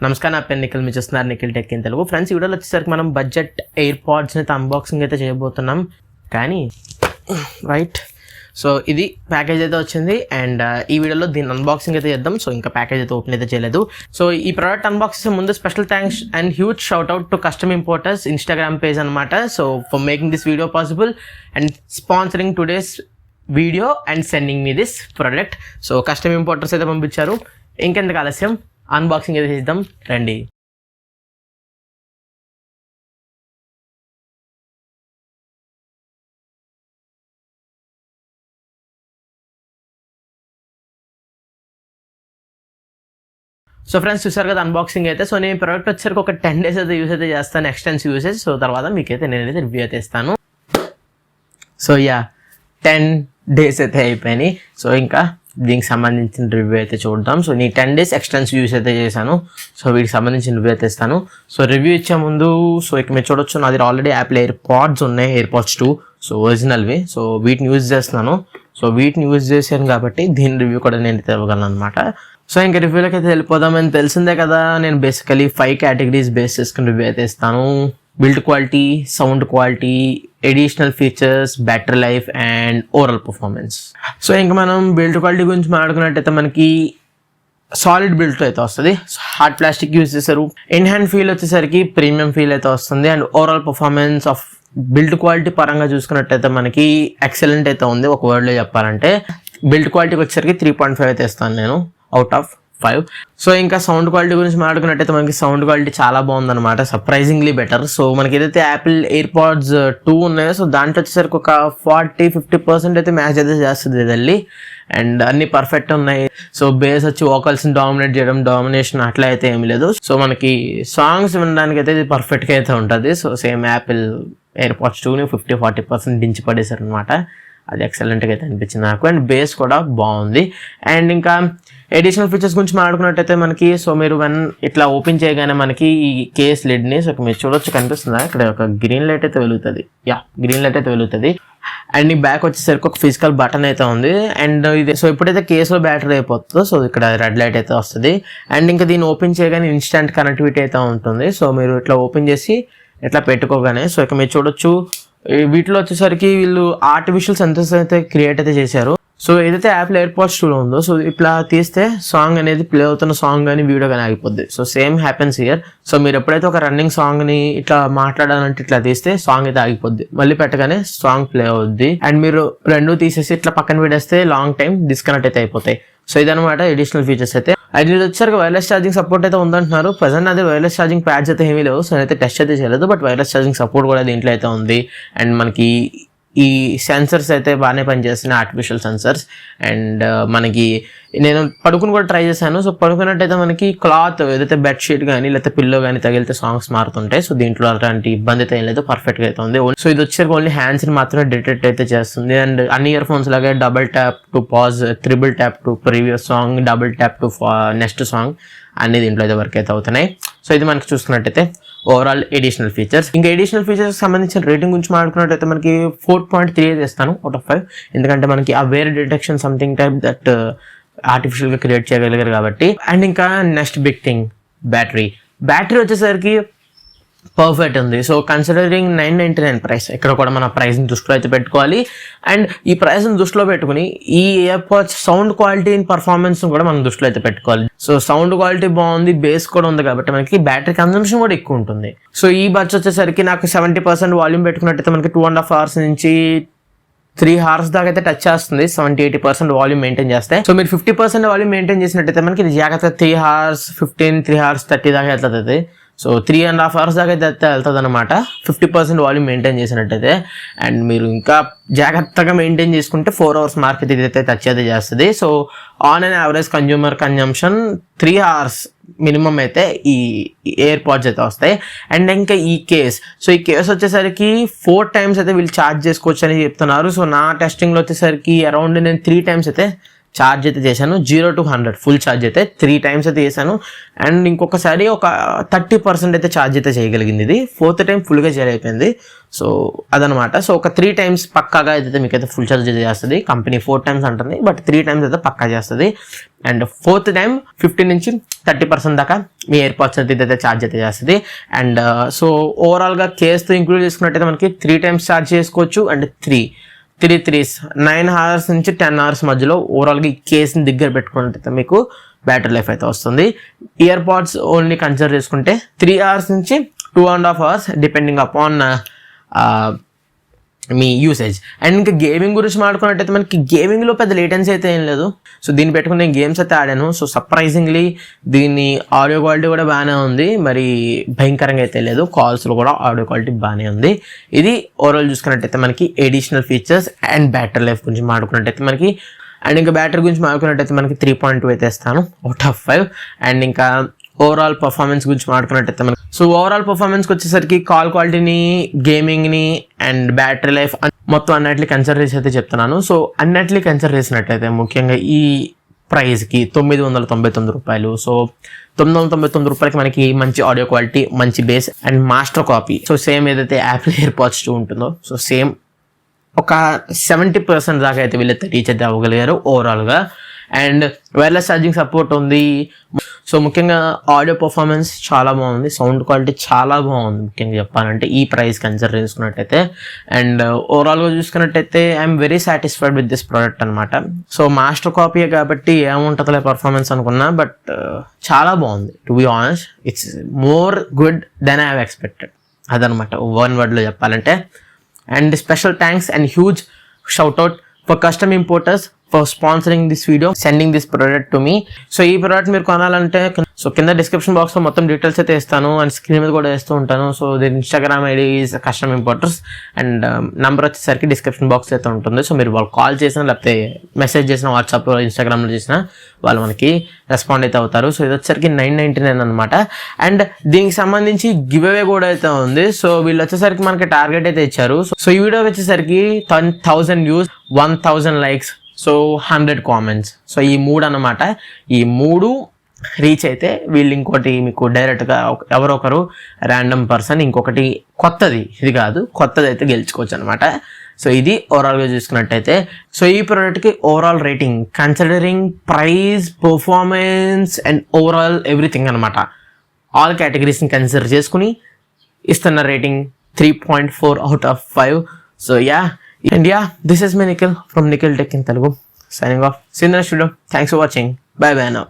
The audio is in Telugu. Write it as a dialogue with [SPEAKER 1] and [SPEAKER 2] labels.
[SPEAKER 1] నమస్కారం, నా పేరు నిఖిల్. మీరు చూస్తున్నారు Nikhil tech in Telugu. Friends, ఈ వీడియోలో వచ్చేసరికి మనం బడ్జెట్ ఎయిర్పాడ్స్ని అయితే అన్బాక్సింగ్ అయితే చేయబోతున్నాం. కానీ రైట్, సో ఇది ప్యాకేజ్ అయితే వచ్చింది అండ్ ఈ వీడియోలో దీన్ని అన్బాక్సింగ్ అయితే చేద్దాం. సో ఇంకా ప్యాకేజ్ అయితే ఓపెన్ అయితే చేయలేదు. సో ఈ ప్రోడక్ట్ అన్బాక్స్ చేసే ముందు special thanks and huge shout out to custom importers Instagram page అనమాట. So for making this video possible and sponsoring today's video and sending me this product. So custom importers అయితే పంపించారు. ఇంకెందుకు ఆలస్యం, అన్బాక్సింగ్ అయితే చేద్దాం రండి. సో ఫ్రెండ్స్, చూసారు కదా అన్బాక్సింగ్ అయితే. సో నేను ప్రోడక్ట్ వచ్చేసరికి ఒక 10 days అయితే యూస్ అయితే చేస్తాను, ఎక్స్టెన్సివ్ యూసేజ్. సో తర్వాత మీకైతే నేనైతే రివ్యూ అయితే ఇస్తాను. సో 10 days అయితే అయిపోయినాయి. సో ఇంకా దీనికి సంబంధించిన రివ్యూ అయితే చూద్దాం. సో నేను 10 days ఎక్స్టెన్సివ్ యూస్ అయితే చేశాను. సో వీటికి సంబంధించిన రివ్యూ అయితే ఇస్తాను. సో రివ్యూ ఇచ్చే ముందు సో ఇక మీరు చూడొచ్చు, నాది ఆల్రెడీ యాప్లో ఎయిర్పాడ్స్ ఉన్నాయి, ఎయిర్పాడ్స్ 2. సో ఒరిజినల్వి. సో వీటిని యూజ్ చేస్తున్నాను. సో వీటిని యూజ్ చేశాను కాబట్టి దీని రివ్యూ కూడా నేను ఇవ్వగలను అనమాట. సో ఇంకా రివ్యూలోకి అయితే వెళ్ళిపోదామని తెలిసిందే కదా, నేను బేసికలీ 5 categories బేస్ చేసుకుని రివ్యూ అయితే ఇస్తాను. Build quality, sound quality, additional features, battery life and overall performance. So ఇంకా మనం బిల్డ్ క్వాలిటీ గురించి మాట్లాడుకున్నట్టయితే మనకి సాలిడ్ బిల్డ్ అయితే వస్తుంది. హార్డ్ ప్లాస్టిక్ యూజ్ చేశారు. ఇన్ హ్యాండ్ ఫీల్ వచ్చేసరికి ప్రీమియం ఫీల్ అయితే వస్తుంది. And overall performance of build quality పరంగా చూసుకున్నట్టయితే మనకి ఎక్సలెంట్ అయితే ఉంది. ఒక వర్డ్లో చెప్పాలంటే బిల్డ్ క్వాలిటీకి వచ్చేసరికి 3.5 అయితే ఇస్తాను నేను అవుట్ ఆఫ్ 5. సో ఇంకా సౌండ్ క్వాలిటీ గురించి మాట్లాడుకున్నట్టయితే మనకి సౌండ్ క్వాలిటీ చాలా బాగుందన్నమాట, సర్ప్రైజింగ్లీ బెటర్. సో మనకి ఏదైతే యాపిల్ ఎయిర్పాడ్స్ 2 ఉన్నాయో సో దాంట్లో వచ్చేసరికి ఒక 40-50% అయితే మ్యాచ్ అయితే చేస్తుంది ఇది. అండ్ అన్ని పర్ఫెక్ట్ ఉన్నాయి. సో బేస్ వచ్చి వోకల్స్ని డామినేట్ చేయడం, డామినేషన్ అట్లా అయితే ఏమి లేదు. సో మనకి సాంగ్స్ వినడానికి అయితే ఇది పర్ఫెక్ట్గా అయితే ఉంటుంది. సో సేమ్ యాపిల్ ఎయిర్పాడ్స్ 2ని 50-40% దించి పడేశారు అనమాట. అది ఎక్సలెంట్గా అయితే అనిపించింది నాకు. అండ్ బేస్ కూడా బాగుంది. అండ్ ఇంకా ఎడిషనల్ ఫీచర్స్ గురించి మాట్లాడుకున్నట్టయితే మనకి సో మీరు ఇట్లా ఓపెన్ చేయగానే మనకి ఈ కేస్ లిడ్ని సో మీరు చూడొచ్చు, కనిపిస్తుందా ఇక్కడ ఒక గ్రీన్ లైట్ అయితే వెలుగుతుంది. గ్రీన్ లైట్ అయితే వెలుగుతుంది. అండ్ ఈ బ్యాక్ వచ్చేసరికి ఒక ఫిజికల్ బటన్ అయితే ఉంది. అండ్ ఇది సో ఎప్పుడైతే కేసులో బ్యాటరీ అయిపోతుందో సో ఇక్కడ రెడ్ లైట్ అయితే వస్తుంది. అండ్ ఇంకా దీన్ని ఓపెన్ చేయగానే ఇన్స్టెంట్ కనెక్టివిటీ అయితే ఉంటుంది. సో మీరు ఇట్లా ఓపెన్ చేసి ఇట్లా పెట్టుకోగానే సో ఇక మీరు చూడొచ్చు, వీటిలో వచ్చేసరికి వీళ్ళు ఆర్టిఫిషియల్ సెన్సర్స్ అయితే క్రియేట్ అయితే చేశారు. సో ఏదైతే యాపిల్ ఎయిర్పాడ్స్ 2లో ఉందో సో ఇట్లా తీస్తే సాంగ్ అనేది ప్లే అవుతున్న సాంగ్ కానీ వీడియో కానీ ఆగిపోద్ది. So same happens here. So మీరు ఎప్పుడైతే ఒక రన్నింగ్ సాంగ్ని ఇట్లా మాట్లాడాలంటే ఇట్లా తీస్తే సాంగ్ అయితే ఆగిపోద్ది, మళ్ళీ పెట్టగానే సాంగ్ ప్లే అవుద్ది. అండ్ మీరు రెండు తీసేసి ఇట్లా పక్కన పెట్టేస్తే లాంగ్ టైం డిస్కనెక్ట్ అయితే అయిపోతాయి. సో ఇదనమాట ఎడిషనల్ ఫీచర్స్ అయితే. అండ్ ఇది వచ్చేసరికి వైర్లెస్ ఛార్జింగ్ సపోర్ట్ అయితే ఉందంటున్నారు. ప్రజెంట్ అది వైర్లెస్ ఛార్జింగ్ ప్యాడ్స్ అయితే ఏమీ లేవు. సో అయితే టెస్ట్ అయితే చేయలేదు, బట్ వైర్లెస్ ఛార్జింగ్ సపోర్ట్ కూడా దీంట్లో అయితే ఉంది. అండ్ మనకి ఈ సెన్సర్స్ అయితే బాగానే పనిచేస్తున్నాయి, ఆర్టిఫిషియల్ సెన్సర్స్. అండ్ మనకి నేను పడుకుని కూడా ట్రై చేశాను. సో పడుకున్నట్టయితే మనకి క్లాత్ ఏదైతే బెడ్షీట్ కానీ లేకపోతే పిల్లో కానీ తగిలితే సాంగ్స్ మారుతుంటాయి. సో దీంట్లో అలాంటి ఇబ్బంది అయితే ఏం లేదు, పర్ఫెక్ట్గా అయితే ఉంది. సో ఇది వచ్చేసరికి ఓన్లీ హ్యాండ్స్ని మాత్రమే డిటెక్ట్ అయితే చేస్తుంది. అండ్ అన్ని ఇయర్ ఫోన్స్ లాగే double tap to pause, triple tap to previous song, double tap to next song అన్ని దీంట్లో అయితే వర్క్ అయితే అవుతున్నాయి. సో ఇది మనకి చూసుకున్నట్టయితే ఓవరాల్ ఎడిషనల్ ఫీచర్స్. ఇంకా ఎడిషనల్ ఫీచర్స్ సంబంధించిన రేటింగ్ గురించి మాట్లాడుకున్నట్టయితే మనకి 4.3 అయితే ఇస్తాను అవుట్ ఆఫ్ 5. ఎందుకంటే మనకి ఆ వేరే డిటెక్షన్ సంథింగ్ టైప్ దట్ ఆర్టిఫిషియల్గా క్రియేట్ చేయగలిగారు కాబట్టి. అండ్ ఇంకా నెక్స్ట్ బిగ్ థింగ్, బ్యాటరీ వచ్చేసరికి పర్ఫెక్ట్ ఉంది. సో కన్సిడరింగ్ 999 ప్రైస్, ఇక్కడ కూడా మన ప్రైస్ని దృష్టిలో అయితే పెట్టుకోవాలి. అండ్ ఈ ప్రైస్ని దృష్టిలో పెట్టుకుని ఈ ఎయిర్పాడ్స్ సౌండ్ క్వాలిటీ పర్ఫార్మెన్స్ కూడా మనం దృష్టిలో అయితే పెట్టుకోవాలి. సో సౌండ్ క్వాలిటీ బాగుంది, బేస్ కూడా ఉంది కాబట్టి మనకి బ్యాటరీ కన్సంప్షన్ కూడా ఎక్కువ ఉంటుంది. సో ఈ బడ్స్ వచ్చేసరికి నాకు 70% వాల్యూమ్ పెట్టుకున్నట్టయితే మనకి 2.5 hours నుంచి 3 hours దాకా అయితే టచ్ చేస్తుంది. 70-80% వాల్యూమ్ మెయింటైన్ చేస్తే. సో మీరు 50% వాల్యూమ్ మెయింటైన్ చేసినట్టయితే మనకి ఇది జాగ్రత్తగా 3 hours 15, 3 hours 30 దాకా వెళ్తుంది. సో 3.5 hours దాకా అయితే వెళ్తుంది అనమాట 50% వాల్యూమ్ మెయింటైన్ చేసినట్టయితే. అండ్ మీరు ఇంకా జాగ్రత్తగా మెయింటైన్ చేసుకుంటే 4 hours మార్క్ అయితే టచ్ అయితే చేస్తుంది. So on and average consumer consumption 3 hours minimum అయితే ఈ ఎయిర్పాడ్స్ అయితే వస్తాయి. అండ్ ఇంకా ఈ కేస్ వచ్చేసరికి 4 times అయితే వీళ్ళు ఛార్జ్ చేసుకోవచ్చు అని చెప్తున్నారు. సో నా టెస్టింగ్లో వచ్చేసరికి అరౌండ్ నేను 3 times అయితే ఛార్జ్ అయితే చేశాను 0 to 100 ఫుల్ ఛార్జ్ అయితే 3 times అయితే చేశాను. అండ్ ఇంకొకసారి ఒక 30% అయితే ఛార్జ్ అయితే చేయగలిగింది. ఇది 4th time ఫుల్గా చేర్ అయిపోయింది. సో అదనమాట. సో ఒక 3 times పక్కాగా అయితే మీకైతే ఫుల్ ఛార్జ్ అయితే చేస్తుంది. కంపెనీ 4 times అంటుంది, బట్ 3 times అయితే పక్కా చేస్తుంది. అండ్ 4th time 15 నుంచి 30% దాకా మీ ఎయిర్పాడ్స్ అయితే ఛార్జ్ అయితే చేస్తుంది. అండ్ సో ఓవరాల్గా కేస్తో ఇంక్లూడ్ చేసుకున్నట్టయితే మనకి 3 times ఛార్జ్ చేసుకోవచ్చు. అండ్ 9 hours నుంచి 10 hours మధ్యలో ఓవరాల్గా ఈ కేస్ని దగ్గర పెట్టుకున్నట్టయితే మీకు బ్యాటరీ లైఫ్ అయితే వస్తుంది. ఇయర్ పాడ్స్ ఓన్లీ కన్సిడర్ చేసుకుంటే 3 hours నుంచి 2.5 hours depending upon me usage. And ఇంకా గేమింగ్ గురించి మాట్లాడుకున్నట్టయితే మనకి గేమింగ్లో పెద్ద లేటెన్సీ అయితే ఏం లేదు. సో దీన్ని పెట్టుకుని నేను గేమ్స్ అయితే ఆడాను. సో సర్ప్రైజింగ్లీ దీని ఆడియో క్వాలిటీ కూడా బాగానే ఉంది, మరి భయంకరంగా అయితే లేదు. కాల్స్లో కూడా ఆడియో క్వాలిటీ బాగానే ఉంది. ఇది ఓవరాల్ చూసుకున్నట్టయితే మనకి additional features. And battery life గురించి మాట్లాడుకున్నట్టయితే మనకి అండ్ ఇంకా బ్యాటరీ గురించి మాట్లాడుకున్నట్టయితే మనకి 3.2 అయితే ఇస్తాను అవుట్ ఆఫ్ 5. అండ్ ఇంకా ఓవరాల్ పర్ఫార్మెన్స్ గురించి మాట్లాడుకున్నట్టయితే మనకి సో ఓవరాల్ పర్ఫార్మెన్స్కి వచ్చేసరికి కాల్ క్వాలిటీని, గేమింగ్ని అండ్ బ్యాటరీ లైఫ్ మొత్తం అన్నిటిని కన్సిడర్ చేసి అయితే చెప్తున్నాను. సో అన్నిటిని కన్సిడర్ చేసినట్టయితే ముఖ్యంగా ఈ ప్రైస్కి 999 రూపాయలు. సో 999 రూపాయలకి మనకి మంచి ఆడియో క్వాలిటీ, మంచి base and master copy. So same ఏదైతే యాపిల్ ఎయిర్పాడ్స్ 2 ఉంటుందో సో సేమ్ ఒక 70% దాకా అయితే వీళ్ళైతే రీచ్ అయితే అవ్వగలిగారు ఓవరాల్గా. అండ్ వైర్లెస్ ఛార్జింగ్ సపోర్ట్ ఉంది. సో ముఖ్యంగా ఆడియో పర్ఫార్మెన్స్ చాలా బాగుంది, సౌండ్ క్వాలిటీ చాలా బాగుంది ముఖ్యంగా చెప్పాలంటే ఈ ప్రైస్ కన్సిడర్ చేసుకున్నట్టయితే. అండ్ ఓవరాల్గా చూసుకున్నట్టయితే I'm very satisfied with this product అనమాట. సో మాస్టర్ కాపీయే కాబట్టి ఏముంటుందిలే పర్ఫార్మెన్స్ అనుకున్నా, బట్ చాలా బాగుంది. To be honest it's more good than I have expected. అదనమాట వన్ వర్డ్లో చెప్పాలంటే. And special thanks and huge shout out for custom importers for sponsoring this video, sending this product to me. So ఈ ప్రోడక్ట్ మీరు కొనాలంటే సో కింద డిస్క్రిప్షన్ బాక్స్లో మొత్తం డీటెయిల్స్ అయితే ఇస్తాను అండ్ స్క్రీన్ మీద కూడా వేస్తూ ఉంటాను. సో దీని Instagram ID is custom importers and number వచ్చేసరికి డిస్క్రిప్షన్ బాక్స్ అయితే ఉంటుంది. సో మీరు వాళ్ళు కాల్ చేసినా లేకపోతే మెసేజ్ చేసిన వాట్సాప్లో, ఇన్స్టాగ్రామ్లో చేసినా వాళ్ళు మనకి రెస్పాండ్ అయితే అవుతారు. సో ఇది వచ్చేసరికి 999 అనమాట. అండ్ దీనికి సంబంధించి గివ్ అవే కూడా అయితే ఉంది. సో వీళ్ళు వచ్చేసరికి మనకి టార్గెట్ అయితే ఇచ్చారు. సో ఈ వీడియో వచ్చేసరికి 10,000 views, 1,000 likes, so 100 comments. So ఈ 3 అనమాట. ఈ 3 రీచ్ అయితే వీళ్ళు ఇంకోటి మీకు డైరెక్ట్గా ఎవరో ఒకరు ర్యాండమ్ పర్సన్ ఇంకొకటి కొత్తది, ఇది కాదు కొత్తది అయితే గెలుచుకోవచ్చు అనమాట. సో ఇది ఓవరాల్గా చూసుకున్నట్టయితే సో ఈ ప్రోడక్ట్కి overall rating considering price, performance and overall everything అనమాట, ఆల్ కేటగిరీస్ని కన్సిడర్ చేసుకుని ఇస్తున్న rating 3.4 out of 5. So and this is me Nikhil from Nikhil Tech in Telugu, signing off. See you in the next video. Thanks for watching. Bye bye now.